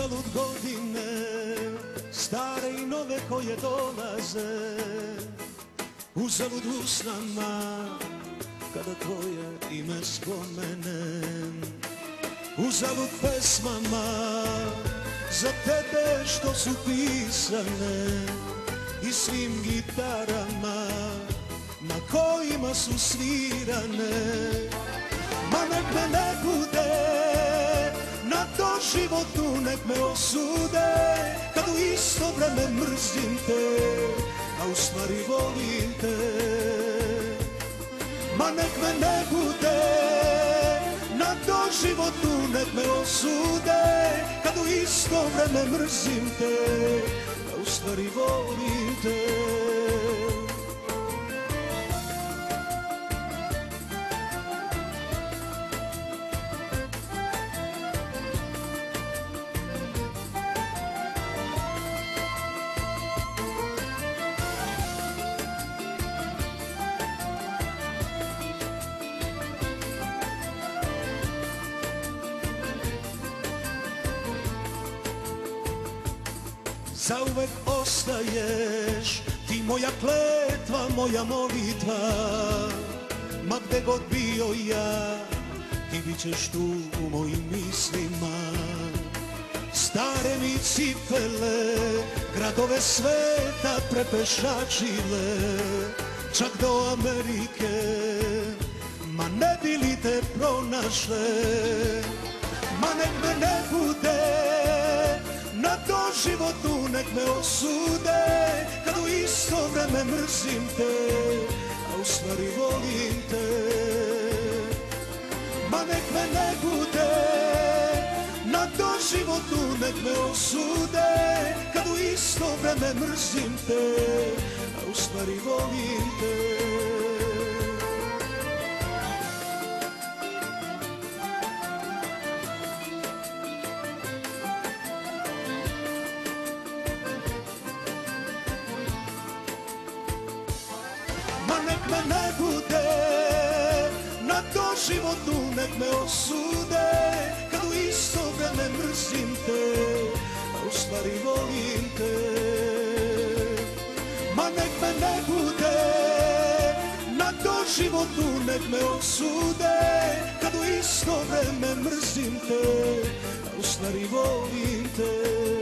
Uzalud godine, stare i nove koje dolaze, uzalud usnama, kada tvoje ime spomenem, uzalud pesmama, za tebe što su pisane, i svim gitarama, na kojima su svirane. Ma nek me ne bude, na to životu nek me osude, kad u isto vreme mrzim te, a u stvari volim te. Ma nek me ne bude, na to životu nek me osude, kad u isto vreme mrzim te, a u stvari volim te. Zauvek ostaješ, ti moja kletva, moja molitva. Ma gde god bio ja, ti bit ćeš tu u mojim mislima. Stare mi cipele, gradove sveta prepešačile, čak do Amerike, ma ne bi li te pronašle. Ma nek me ne bude, na to životu nek me osude, kad u isto vreme mrzim te, a u stvari volim te. Ma nek me ne bude, na to životu nek me osude, kad u isto vreme mrzim te, a u stvari volim te. Ma nek me ne bude, na to životu nek me osude, kad u isto vreme mrzim te, a u stvari volim te. Ma nek me ne bude, na to životu nek me osude, kad u isto vreme mrzim te, a u stvari volim te.